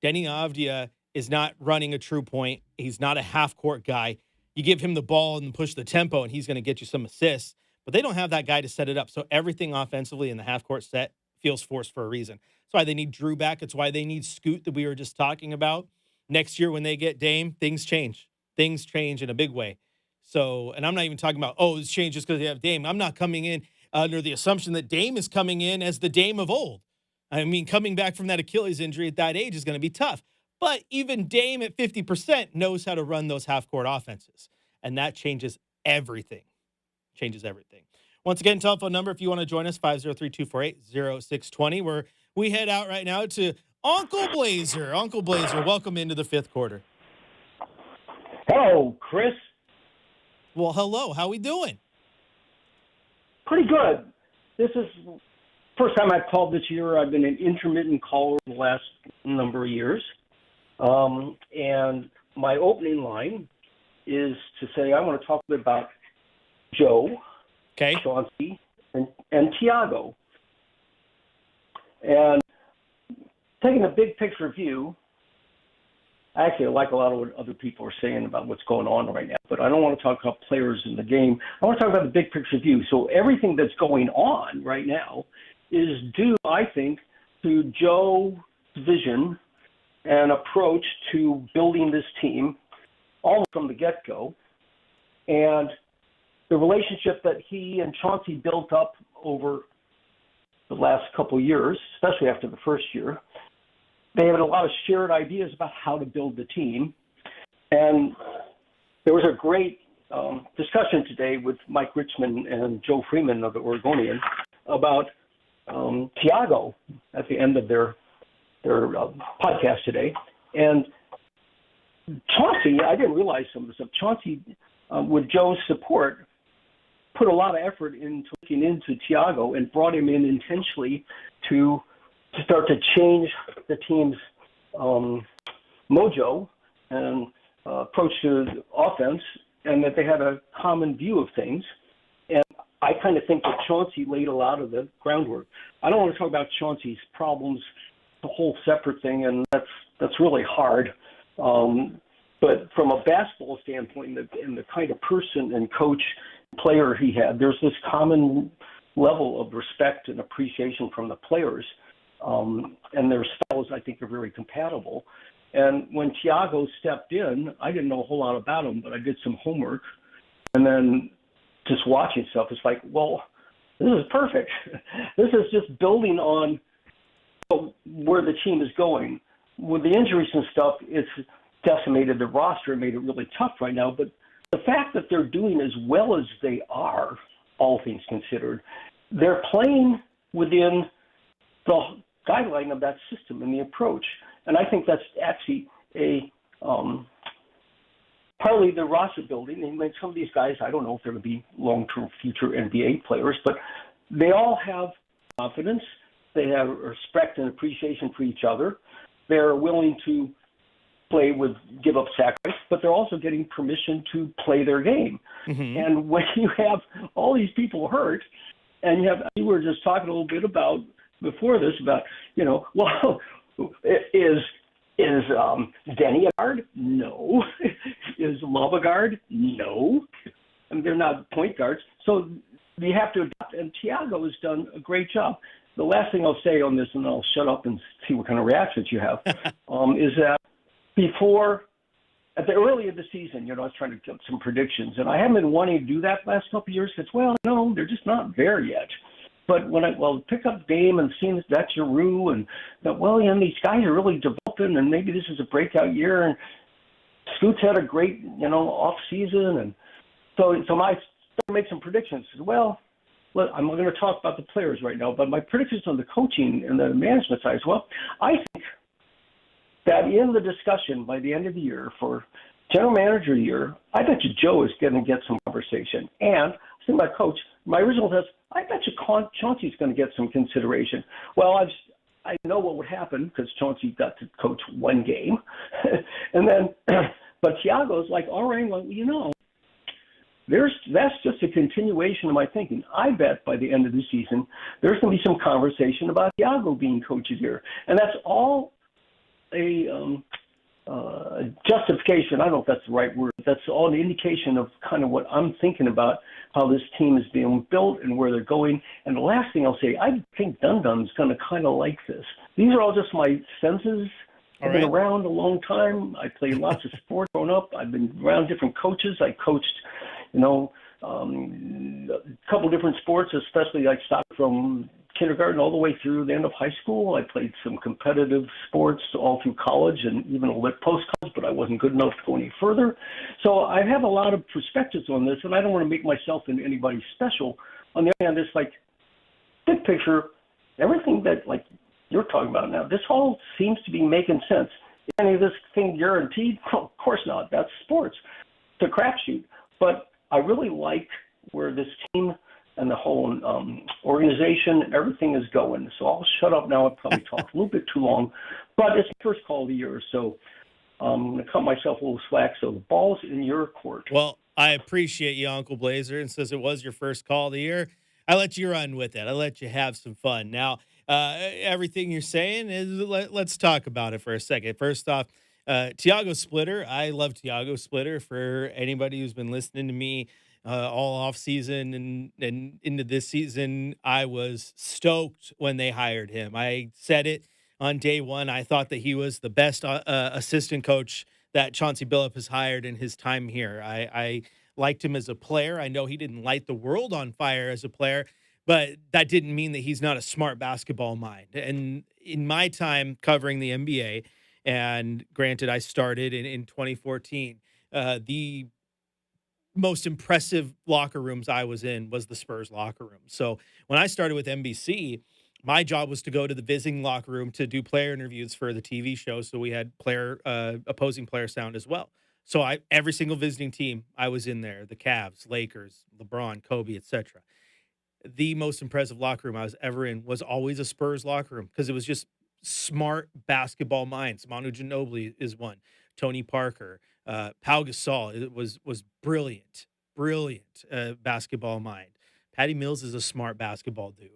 [SPEAKER 1] Denny Avdia is not running a true point. He's not a half-court guy. You give him the ball and push the tempo, and he's going to get you some assists. But they don't have that guy to set it up. So everything offensively in the half-court set feels forced for a reason. That's why they need Drew back. It's why they need Scoot that we were just talking about. Next year when they get Dame, things change. Things change in a big way. So, and I'm not even talking about, it's changed just because they have Dame. I'm not coming in under the assumption that Dame is coming in as the Dame of old. I mean, coming back from that Achilles injury at that age is going to be tough. But even Dame at 50% knows how to run those half-court offenses. And that changes everything. Once again, telephone number, if you want to join us, 503-248-0620, where we head out right now to Uncle Blazer. Uncle Blazer, welcome into the fifth quarter.
[SPEAKER 5] Hello, Chris.
[SPEAKER 1] Well, hello. How we doing?
[SPEAKER 5] Pretty good. This is first time I've called this year. I've been an intermittent caller the last number of years. And my opening line is to say I want to talk a bit about Joe
[SPEAKER 1] Okay.
[SPEAKER 5] Chauncey and Tiago. And taking a big picture view, actually, I like a lot of what other people are saying about what's going on right now, but I don't want to talk about players in the game. I want to talk about the big picture view. So everything that's going on right now is due, I think, to Joe's vision and approach to building this team all from the get-go. And the relationship that he and Chauncey built up over the last couple of years, especially after the first year, they had a lot of shared ideas about how to build the team. And there was a great discussion today with Mike Richmond and Joe Freeman of the Oregonian about Tiago at the end of their podcast today. And Chauncey, I didn't realize some of this stuff. Chauncey, with Joe's support, put a lot of effort into looking into Tiago and brought him in intentionally to start to change the team's mojo and approach to the offense, and that they had a common view of things. And I kind of think that Chauncey laid a lot of the groundwork. I don't want to talk about Chauncey's problems, the whole separate thing, and that's really hard. But from a basketball standpoint and the kind of person and coach, player he had, there's this common level of respect and appreciation from the players. And their styles, I think, are very compatible. And when Tiago stepped in, I didn't know a whole lot about him, but I did some homework. And then just watching stuff, it's like, well, this is perfect. This is just building on where the team is going. With the injuries and stuff, it's decimated the roster and made it really tough right now. But the fact that they're doing as well as they are, all things considered, they're playing within the guideline of that system and the approach. And I think that's actually partly the roster building. And some of these guys, I don't know if they're going to be long-term future NBA players, but they all have confidence. They have respect and appreciation for each other. They're willing to give up sacrifice, but they're also getting permission to play their game. Mm-hmm. And when you have all these people hurt, and you were just talking a little bit about before this about, well, is Denny a guard? No. Is Love a guard? No. I mean, they're not point guards. So you have to adapt, and Tiago has done a great job. The last thing I'll say on this, and I'll shut up and see what kind of reactions you have, is that at the early of the season, I was trying to get some predictions, and I haven't been wanting to do that last couple of years because, well, no, they're just not there yet. But when pick up Dame and seeing that Giroux and that, these guys are really developing, and maybe this is a breakout year, and Scoots had a great, off season, and so I started to make some predictions. Well, I'm going to talk about the players right now, but my predictions on the coaching and the management side, I think that in the discussion by the end of the year for general manager year, I bet you Joe is going to get some conversation. And I think my coach, my original test, I bet you Chauncey's going to get some consideration. Well, I know what would happen because Chauncey got to coach one game. And then, but Tiago's like, all right, that's just a continuation of my thinking. I bet by the end of the season, there's going to be some conversation about Tiago being coach of the year. And that's all a justification. I don't know if that's the right word. That's all an indication of kind of what I'm thinking about how this team is being built and where they're going. And the last thing I'll say, I think Dun-Dun's going to kind of like this. These are all just my senses. I've been around a long time. I played lots of sports growing up. I've been around different coaches. I coached, a couple different sports, especially I stopped from kindergarten all the way through the end of high school. I played some competitive sports all through college and even a little post-college, but I wasn't good enough to go any further. So I have a lot of perspectives on this, and I don't want to make myself into anybody special. On the other hand, it's like, big picture, everything that you're talking about now, this all seems to be making sense. Is any of this thing guaranteed? Well, of course not. That's sports. It's a crapshoot. But I really like where this team and the whole organization, everything is going. So I'll shut up now. I probably talked a little bit too long, but it's the first call of the year, so I'm going to cut myself a little slack. So the ball's in your court.
[SPEAKER 1] Well, I appreciate you, Uncle Blazer, and since it was your first call of the year, I let you run with it. I let you have some fun. Now, everything you're saying is let's talk about it for a second. First off, Tiago Splitter. I love Tiago Splitter. For anybody who's been listening to me all off season and into this season, I was stoked when they hired him. I said it on day one. I thought that he was the best assistant coach that Chauncey Billups has hired in his time here. I liked him as a player. I know he didn't light the world on fire as a player, but that didn't mean that he's not a smart basketball mind. And in my time covering the NBA, and granted, I started in 2014, the most impressive locker rooms I was in was the Spurs locker room. So when I started with NBC, my job was to go to the visiting locker room to do player interviews for the TV show. So we had opposing player sound as well. So every single visiting team, I was in there, the Cavs, Lakers, LeBron, Kobe, etc. The most impressive locker room I was ever in was always a Spurs locker room because it was just smart basketball minds. Manu Ginobili is one. Tony Parker, Pau Gasol was brilliant basketball mind. Patty Mills is a smart basketball dude.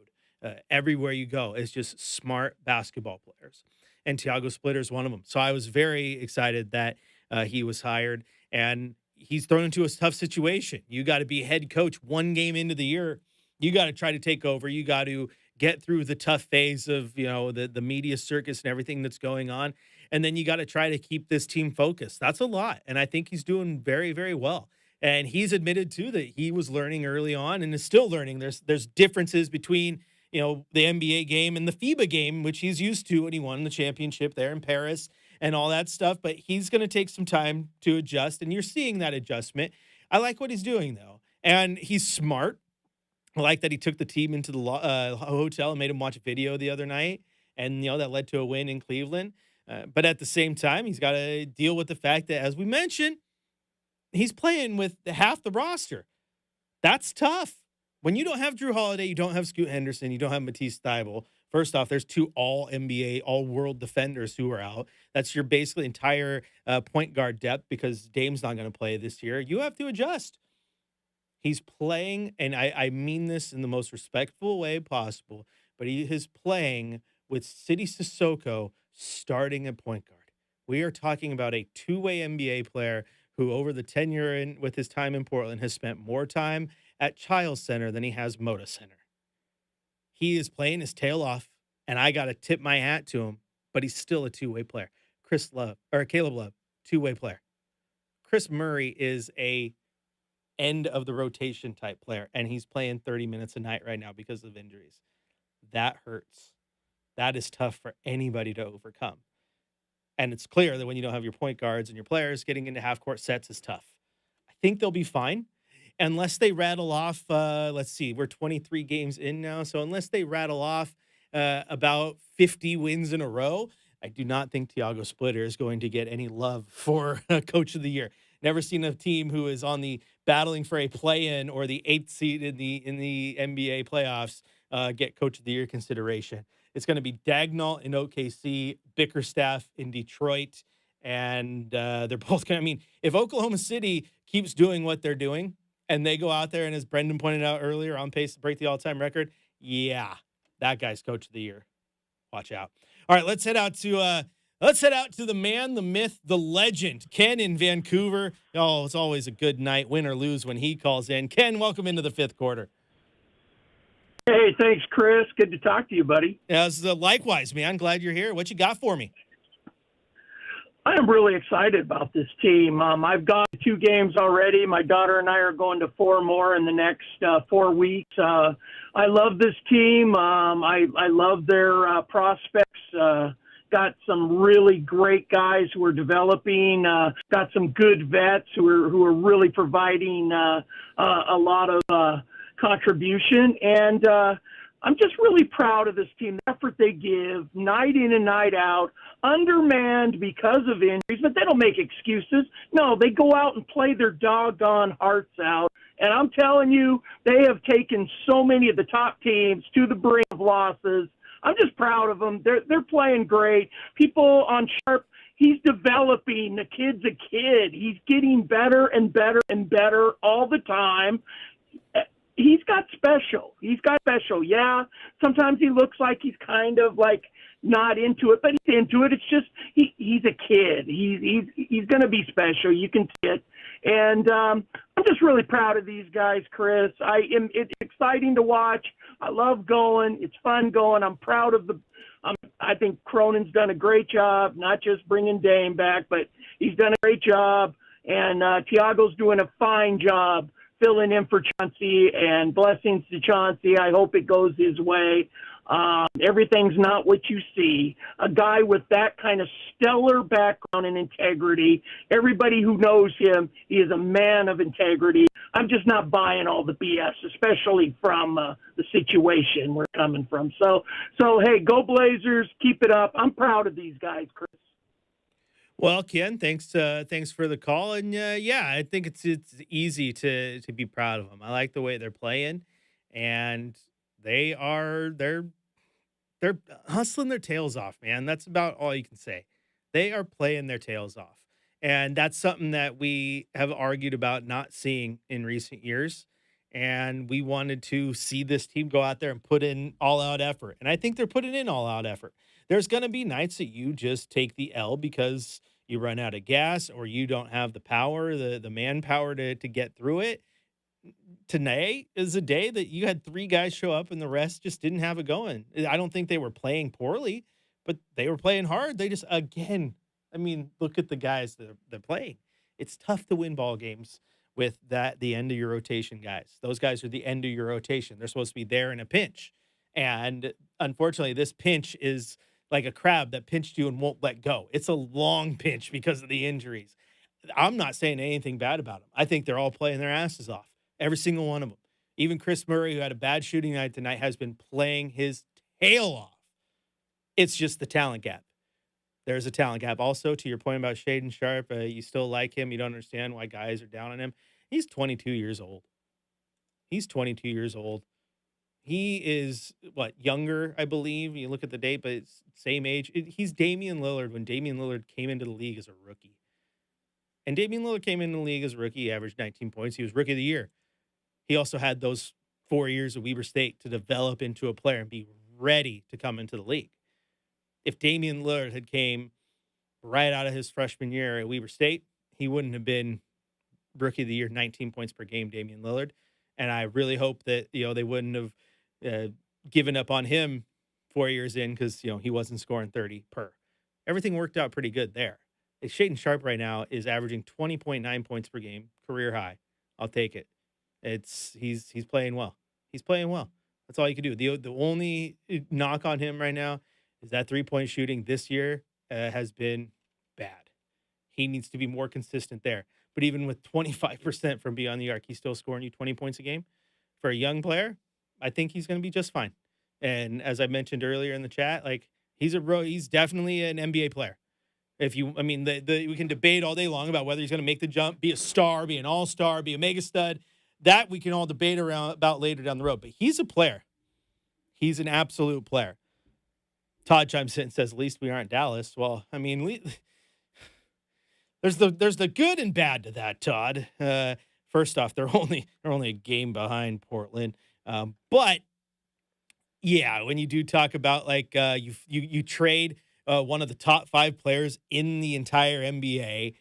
[SPEAKER 1] Everywhere you go, it's just smart basketball players. And Tiago Splitter is one of them. So I was very excited that he was hired, and he's thrown into a tough situation. You got to be head coach one game into the year. You got to try to take over. You got to get through the tough phase of, the media circus and everything that's going on. And then you got to try to keep this team focused. That's a lot. And I think he's doing very, very well. And he's admitted too that he was learning early on and is still learning. There's differences between, the NBA game and the FIBA game, which he's used to when he won the championship there in Paris and all that stuff. But he's going to take some time to adjust. And you're seeing that adjustment. I like what he's doing though. And he's smart. I like that he took the team into the hotel and made him watch a video the other night. And, that led to a win in Cleveland. But at the same time, he's got to deal with the fact that, as we mentioned, he's playing with half the roster. That's tough. When you don't have Drew Holiday, you don't have Scoot Henderson, you don't have Matisse Thybulle. First off, there's two all-NBA, all-world defenders who are out. That's your basically entire point guard depth because Dame's not going to play this year. You have to adjust. He's playing, and I mean this in the most respectful way possible, but he is playing with Sidi Sissoko starting at point guard. We are talking about a two-way NBA player who, over the tenure with his time in Portland, has spent more time at Childs Center than he has Moda Center. He is playing his tail off, and I got to tip my hat to him, but he's still a two-way player. Caleb Love, two-way player. Chris Murray is a end of the rotation type player, and he's playing 30 minutes a night right now because of injuries. That hurts. That is tough for anybody to overcome. And it's clear that when you don't have your point guards and your players, getting into half-court sets is tough. I think they'll be fine unless they rattle off, let's see, we're 23 games in now, so unless they rattle off about 50 wins in a row, I do not think Tiago Splitter is going to get any love for Coach of the Year. Never seen a team who is on the battling for a play-in or the 8th seed in the NBA playoffs get Coach of the Year consideration. It's going to be Dagnall in OKC, Bickerstaff in Detroit, and they're both going to, if Oklahoma City keeps doing what they're doing and they go out there and, as Brenden pointed out earlier, on pace to break the all-time record, yeah, that guy's Coach of the Year. Watch out. All right, let's head out to the man, the myth, the legend, Ken in Vancouver. Oh, it's always a good night, win or lose, when he calls in. Ken, welcome into the fifth quarter.
[SPEAKER 6] Hey, thanks, Chris. Good to talk to you, buddy.
[SPEAKER 1] Likewise, man. Glad you're here. What you got for me?
[SPEAKER 6] I am really excited about this team. I've gone to 2 games already. My daughter and I are going to 4 more in the next 4 weeks. I love this team. I love their prospects. Got some really great guys who are developing. Got some good vets who are really providing a lot of contribution. And I'm just really proud of this team, the effort they give night in and night out, undermanned because of injuries, but they don't make excuses. No, they go out and play their doggone hearts out. And I'm telling you, they have taken so many of the top teams to the brink of losses. I'm just proud of them. They're playing great. People on Sharp, he's developing. The kid's a kid. He's getting better and better and better all the time. he's got special. He's got special. Yeah, sometimes he looks like he's kind of like not into it, but he's into it. It's just he's a kid. He's going to be special. You can see it. And I'm just really proud of these guys, Chris. It's exciting to watch. I love going. It's fun going. I'm proud of I think Cronin's done a great job, not just bringing Dame back, but he's done a great job. And Tiago's doing a fine job filling in for Chauncey, and blessings to Chauncey. I hope it goes his way. Everything's not what you see. A guy with that kind of stellar background and integrity, everybody who knows him, he is a man of integrity. I'm just not buying all the BS, especially from the situation we're coming from. So hey, go Blazers, keep it up. I'm proud of these guys, Chris.
[SPEAKER 1] Well, Ken, thanks for the call, and yeah, I think it's easy to be proud of them. I like the way they're playing, and they're hustling their tails off, man. That's about all you can say. They are playing their tails off, and that's something that we have argued about not seeing in recent years. And we wanted to see this team go out there and put in all-out effort, and I think they're putting in all-out effort. There's going to be nights that you just take the L because you run out of gas or you don't have the power, the manpower to get through it. Tonight is a day that you had 3 guys show up and the rest just didn't have it going. I don't think they were playing poorly, but they were playing hard. They just, again, I mean, look at the guys that they're playing. It's tough to win ball games with the end of your rotation guys. Those guys are the end of your rotation. They're supposed to be there in a pinch. And unfortunately, this pinch is like a crab that pinched you and won't let go. It's a long pinch because of the injuries. I'm not saying anything bad about them. I think they're all playing their asses off, every single one of them. Even Chris Murray, who had a bad shooting night tonight, has been playing his tail off. It's just the talent gap. There's a talent gap. Also, to your point about Shaden Sharp, you still like him. You don't understand why guys are down on him. He's 22 years old. He's 22 years old. He is, younger, I believe. You look at the date, but it's same age. He's Damian Lillard when Damian Lillard came into the league as a rookie. And Damian Lillard came into the league as a rookie. He averaged 19 points. He was rookie of the year. He also had those 4 years at Weber State to develop into a player and be ready to come into the league. If Damian Lillard had came right out of his freshman year at Weber State, he wouldn't have been rookie of the year, 19 points per game, Damian Lillard. And I really hope that, they wouldn't have given up on him 4 years in because, he wasn't scoring 30 per. Everything worked out pretty good there. Shaden Sharp right now is averaging 20.9 points per game, career high. I'll take it. He's playing well. He's playing well. That's all you can do. The only knock on him right now is that 3-point shooting this year has been bad. He needs to be more consistent there. But even with 25% from beyond the arc, he's still scoring you 20 points a game. For a young player, I think he's going to be just fine. And as I mentioned earlier in the chat, he's definitely an NBA player. We can debate all day long about whether he's going to make the jump, be a star, be an all-star, be a mega stud. That we can all debate about later down the road. But he's a player. He's an absolute player. Todd chimes in and says, at least we aren't Dallas. Well, there's the good and bad to that, Todd. First off, they're only a game behind Portland. But yeah, when you do talk about you trade one of the top 5 players in the entire NBA,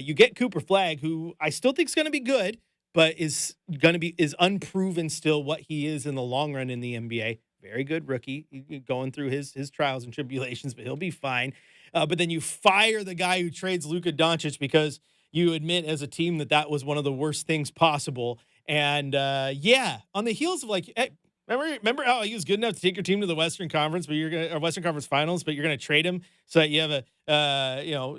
[SPEAKER 1] you get Cooper Flagg, who I still think is going to be good, but is unproven still what he is in the long run in the NBA. Very good rookie, going through his trials and tribulations, but he'll be fine. But then you fire the guy who trades Luka Doncic because you admit as a team that was one of the worst things possible. And on the heels of hey, remember how he was good enough to take your team to the Western Conference, or Western Conference Finals, but you're gonna trade him so that you have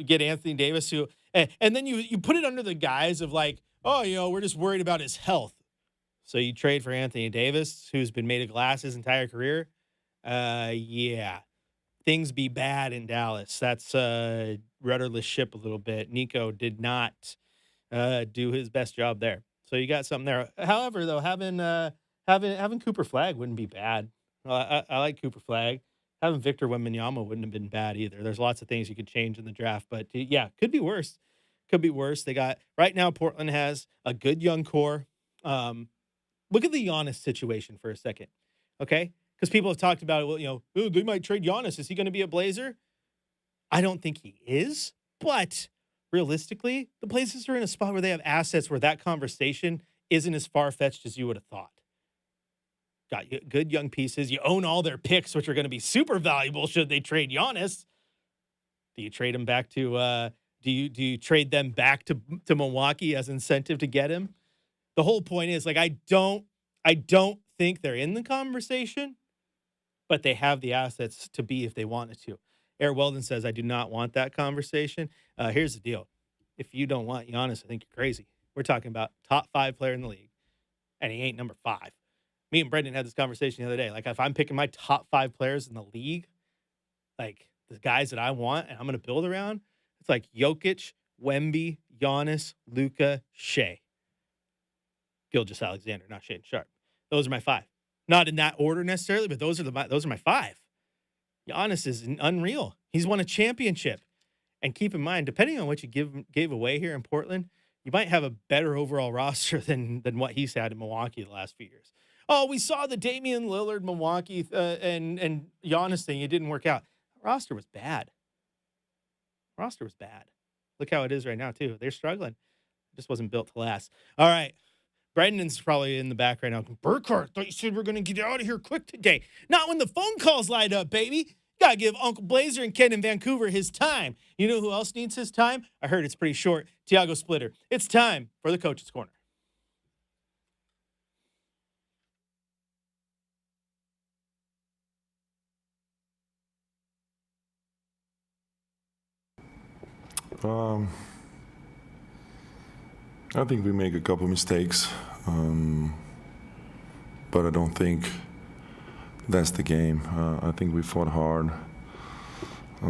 [SPEAKER 1] get Anthony Davis, who, and then you put it under the guise of we're just worried about his health. So you trade for Anthony Davis, who's been made of glass his entire career. Things be bad in Dallas. That's rudderless ship a little bit. Nico did not do his best job there. So you got something there. However, though, having Cooper Flagg wouldn't be bad. I like Cooper Flagg. Having Victor Wembanyama wouldn't have been bad either. There's lots of things you could change in the draft, but yeah, could be worse. Could be worse. They got right now. Portland has a good young core. Look at the Giannis situation for a second, okay? Because people have talked about it. Well, oh, they might trade Giannis. Is he going to be a Blazer? I don't think he is, but realistically, the Blazers are in a spot where they have assets where that conversation isn't as far-fetched as you would have thought. Got good young pieces. You own all their picks, which are going to be super valuable should they trade Giannis. Do you trade him back to do you trade them back to Milwaukee as incentive to get him? The whole point is, like, I don't think they're in the conversation, but they have the assets to be if they wanted to. Eric Weldon says, I do not want that conversation. Here's the deal. If you don't want Giannis, I think you're crazy. We're talking about top 5 player in the league, and he ain't number 5. Me and Brenden had this conversation the other day. Like, if I'm picking my top 5 players in the league, like the guys that I want and I'm going to build around, it's like Jokic, Wemby, Giannis, Luka, Shea. Gilgeous-Alexander, not Shaedon Sharpe. Those are my 5. Not in that order necessarily, but those are my 5. Giannis is unreal. He's won a championship. And keep in mind, depending on what you gave away here in Portland, you might have a better overall roster than what he's had in Milwaukee the last few years. Oh, we saw the Damian Lillard Milwaukee and Giannis thing. It didn't work out. Roster was bad. Look how it is right now, too. They're struggling. It just wasn't built to last. All right. Brendan's probably in the back right now. Burkhardt, thought you said we're going to get out of here quick today. Not when the phone calls light up, baby. Got to give Uncle Blazer and Ken in Vancouver his time. You know who else needs his time? I heard it's pretty short. Tiago Splitter. It's time for the Coach's Corner.
[SPEAKER 7] I think we make a couple mistakes, but I don't think that's the game. I think we fought hard. We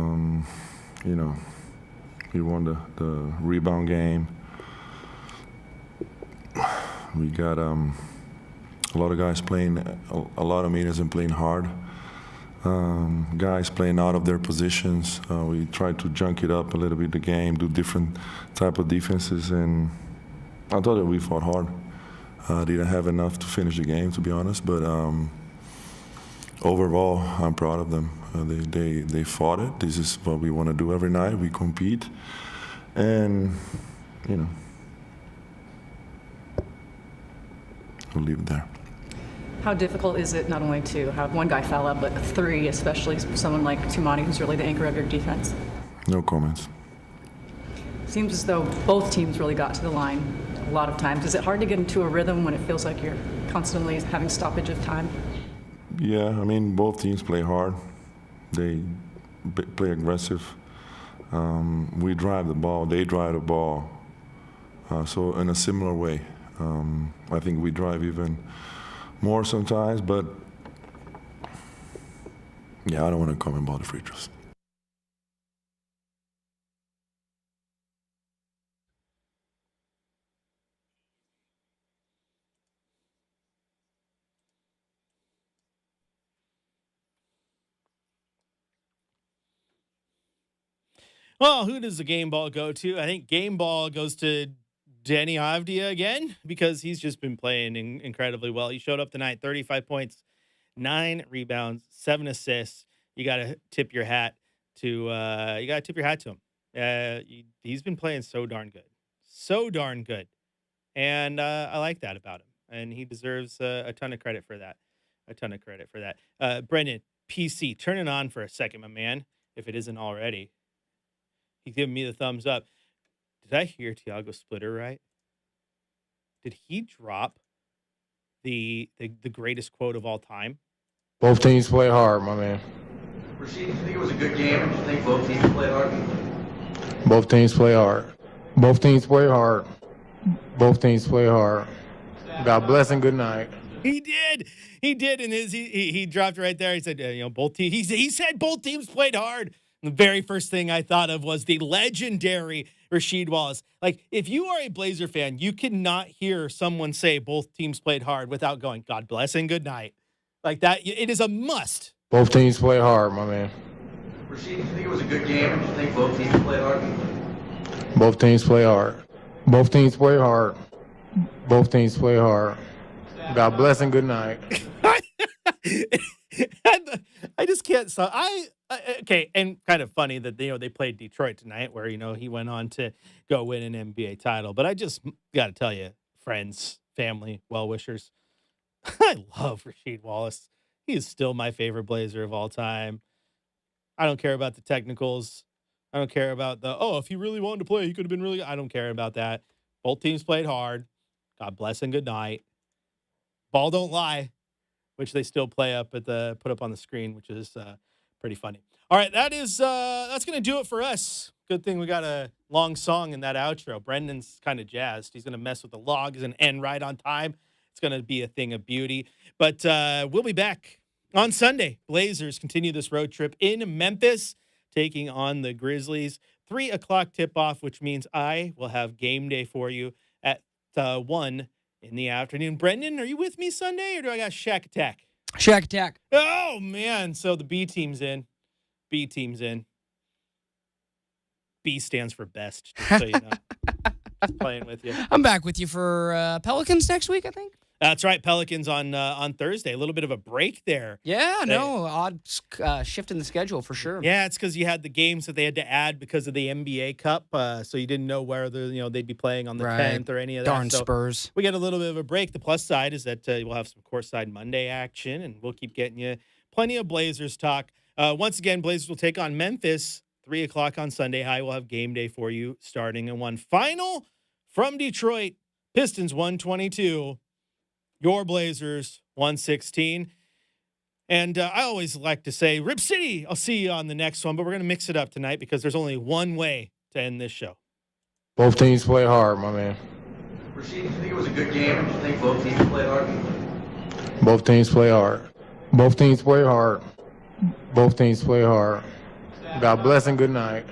[SPEAKER 7] won the rebound game. We got a lot of guys playing a lot of minutes and playing hard. Guys playing out of their positions. We tried to junk it up a little bit the game, do different type of defenses, and I thought that we fought hard. Didn't have enough to finish the game, to be honest, but overall, I'm proud of them. They fought it. This is what we want to do every night. We compete, and we'll leave it there.
[SPEAKER 8] How difficult is it not only to have one guy foul up, but 3, especially someone like Tumani, who's really the anchor of your defense?
[SPEAKER 7] No comments.
[SPEAKER 8] Seems as though both teams really got to the line a lot of times. Is it hard to get into a rhythm when it feels like you're constantly having stoppage of time?
[SPEAKER 7] Yeah, I mean, both teams play hard. They play aggressive. We drive the ball. They drive the ball. So in a similar way. I think we drive even more sometimes, but yeah, I don't want to comment about the free throws.
[SPEAKER 1] Well, who does the game ball go to? I think game ball goes to Deni Avdija again, because he's just been playing incredibly well. He showed up tonight, 35 points, 9 rebounds, 7 assists. You got to tip your hat to him. He's been playing so darn good, and I like that about him. And he deserves a ton of credit for that. Brenden, PC, turn it on for a second, my man, if it isn't already. He's giving me the thumbs up. Did I hear Tiago Splitter right? Did he drop the greatest quote of all time?
[SPEAKER 9] Both teams play hard, my man.
[SPEAKER 10] Rasheed, do you think it was a good game? Do you think both teams played hard?
[SPEAKER 9] Both teams play hard. Both teams play hard. Both teams play hard. God bless and good night.
[SPEAKER 1] He did, and he dropped right there. He said, both teams. He said both teams played hard. The very first thing I thought of was the legendary Rasheed Wallace. Like, if you are a Blazer fan, you cannot hear someone say both teams played hard without going, God bless and good night. Like that, it is a must.
[SPEAKER 9] Both teams play hard, my man.
[SPEAKER 10] Rasheed, do you think it was a good game? Do you think both teams played hard?
[SPEAKER 9] Both teams play hard. Both teams play hard. Both teams play hard. God bless and good night.
[SPEAKER 1] I just can't. So okay, and kind of funny that they played Detroit tonight, where he went on to go win an NBA title. But I just got to tell you, friends, family, well wishers, I love Rasheed Wallace. He is still my favorite Blazer of all time. I don't care about the technicals. I don't care about if he really wanted to play, he could have been really. I don't care about that. Both teams played hard. God bless and good night. Ball don't lie, which they still put up on the screen, which is pretty funny. All right, that's gonna do it for us. Good thing we got a long song in that outro. Brendan's kind of jazzed. He's gonna mess with the log. He's gonna end right on time. It's gonna be a thing of beauty. But we'll be back on Sunday. Blazers continue this road trip in Memphis, taking on the Grizzlies. 3:00 tip-off, which means I will have game day for you at 1 in the afternoon. Brendan, are you with me Sunday, or do I got Shack Attack?
[SPEAKER 2] Shack Attack.
[SPEAKER 1] Oh, man. So the B team's in. B team's in. B stands for best, just so you know. Just playing with you.
[SPEAKER 2] I'm back with you for Pelicans next week, I think.
[SPEAKER 1] That's right. Pelicans on Thursday. A little bit of a break there.
[SPEAKER 2] Yeah, odd shift in the schedule for sure.
[SPEAKER 1] Yeah, it's because you had the games that they had to add because of the NBA Cup, so you didn't know whether they'd be playing on the 10th or any of that.
[SPEAKER 2] Darn
[SPEAKER 1] so
[SPEAKER 2] Spurs.
[SPEAKER 1] We get a little bit of a break. The plus side is that we'll have some courtside Monday action, and we'll keep getting you plenty of Blazers talk. Once again, Blazers will take on Memphis 3:00 on Sunday. I will have game day for you starting in one. Final from Detroit, Pistons 122. Your Blazers, 116. And I always like to say, Rip City, I'll see you on the next one. But we're going to mix it up tonight because there's only one way to end this show.
[SPEAKER 9] Both teams play hard, my man.
[SPEAKER 10] Rasheed, do you think it was a good game? Do you think both teams played hard?
[SPEAKER 9] Both teams play hard. Both teams play hard. Both teams play hard. God bless and good night.